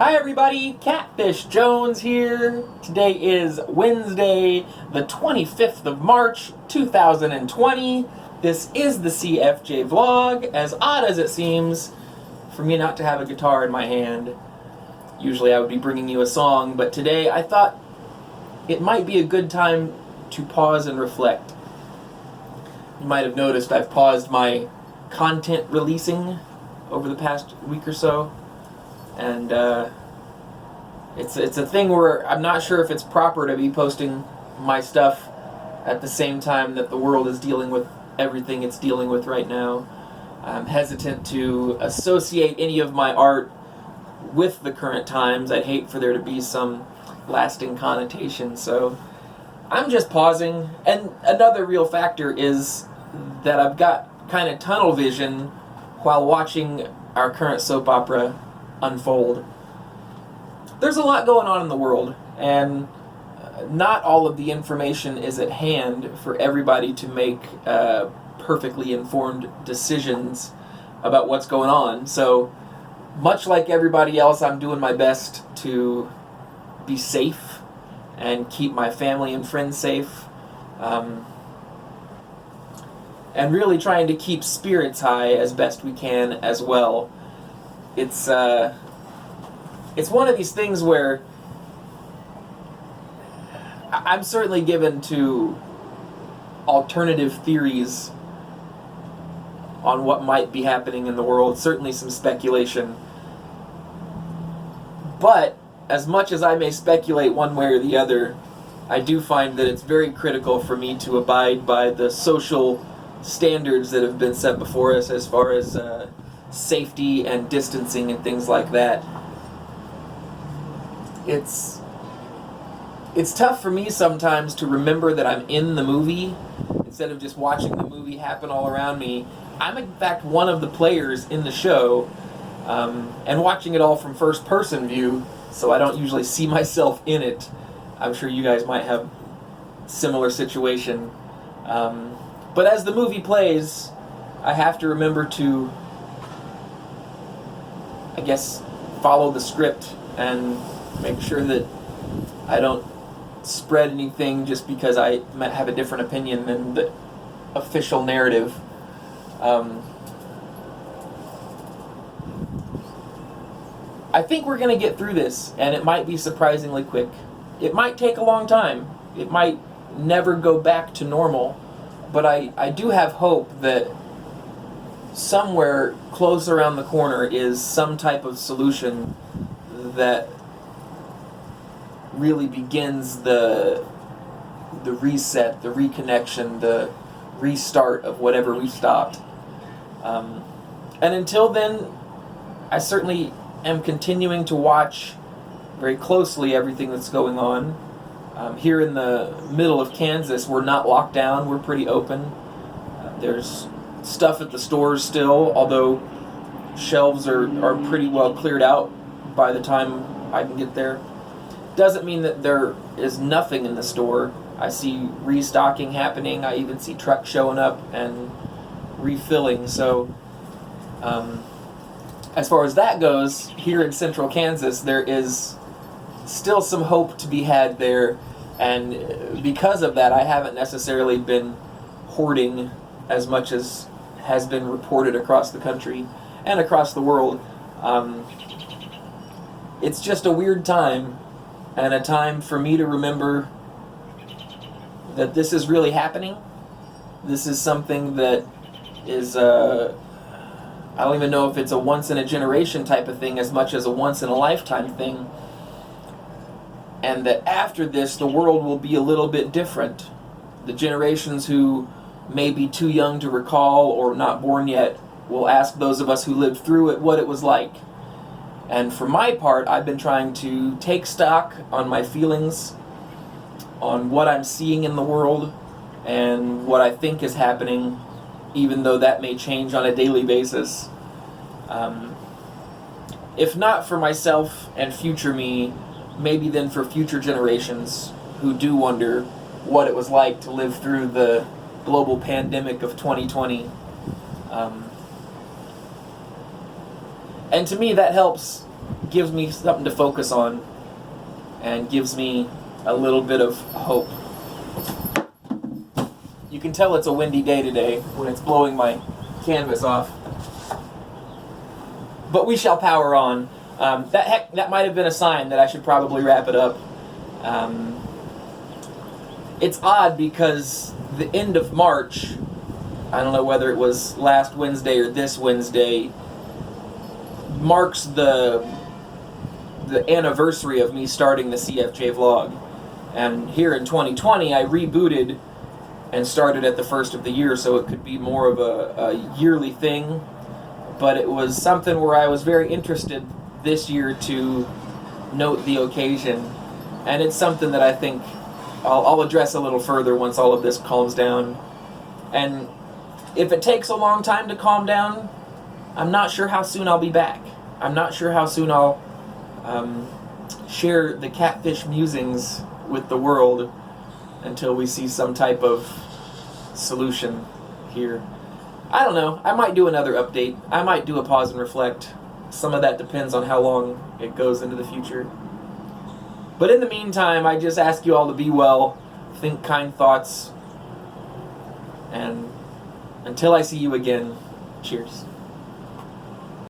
Hi everybody, Catfish Jones here. Today is Wednesday, the 25th of March, 2020. This is the CFJ vlog, as odd as it seems for me not to have a guitar in my hand. Usually I would be bringing you a song, but today I thought it might be a good time to pause and reflect. You might have noticed I've paused my content releasing over the past week or so. And it's a thing where I'm not sure if it's proper to be posting my stuff at the same time that the world is dealing with everything it's dealing with right now. I'm hesitant to associate any of my art with the current times. I'd hate for there to be some lasting connotation, so I'm just pausing. And another real factor is that I've got kind of tunnel vision while watching our current soap opera unfold. There's a lot going on in the world, and not all of the information is at hand for everybody to make perfectly informed decisions about what's going on. So, much like everybody else, I'm doing my best to be safe and keep my family and friends safe, and really trying to keep spirits high as best we can as well. It's one of these things where I'm certainly given to alternative theories on what might be happening in the world, certainly some speculation. But as much as I may speculate one way or the other, I do find that it's very critical for me to abide by the social standards that have been set before us as far as safety and distancing and things like that. It's tough for me sometimes to remember that I'm in the movie instead of just watching the movie happen all around me. I'm in fact one of the players in the show, and watching it all from first person view, so I don't usually see myself in it. I'm sure you guys might have similar situation. But as the movie plays, I have to remember to, I guess, follow the script and make sure that I don't spread anything just because I might have a different opinion than the official narrative. I think we're going to get through this, and it might be surprisingly quick. It might take a long time. It might never go back to normal, but I do have hope that somewhere close around the corner is some type of solution that really begins the reset, the reconnection, the restart of whatever we stopped. And until then, I certainly am continuing to watch very closely everything that's going on. Here in the middle of Kansas, we're not locked down, we're pretty open. There's stuff at the stores still, although shelves are pretty well cleared out by the time I can get there. Doesn't mean that there is nothing in the store. I see restocking happening. I even see trucks showing up and refilling. So as far as that goes, here in central Kansas, there is still some hope to be had there. And because of that, I haven't necessarily been hoarding as much as has been reported across the country and across the world. It's just a weird time, and a time for me to remember that this is really happening. This is something that is, I don't even know if it's a once-in-a-generation type of thing as much as a once-in-a-lifetime thing. And that after this, the world will be a little bit different. The generations who may be too young to recall or not born yet will ask those of us who lived through it what it was like. And for my part, I've been trying to take stock on my feelings, on what I'm seeing in the world, and what I think is happening, even though that may change on a daily basis. If not for myself and future me, maybe then for future generations who do wonder what it was like to live through the global pandemic of 2020. And to me, that helps gives me something to focus on and gives me a little bit of hope. You can tell it's a windy day today when it's blowing my canvas off. But we shall power on. That might have been a sign that I should probably wrap it up. It's odd because the end of March, I don't know whether it was last Wednesday or this Wednesday, marks the anniversary of me starting the CFJ vlog. And here in 2020, I rebooted and started at the first of the year, so it could be more of a yearly thing. But it was something where I was very interested this year to note the occasion. And it's something that I think I'll address a little further once all of this calms down. And if it takes a long time to calm down, I'm not sure how soon I'll be back. I'm not sure how soon I'll share the catfish musings with the world until we see some type of solution here. I don't know. I might do another update. I might do a pause and reflect. Some of that depends on how long it goes into the future. But in the meantime, I just ask you all to be well, think kind thoughts, and until I see you again, cheers.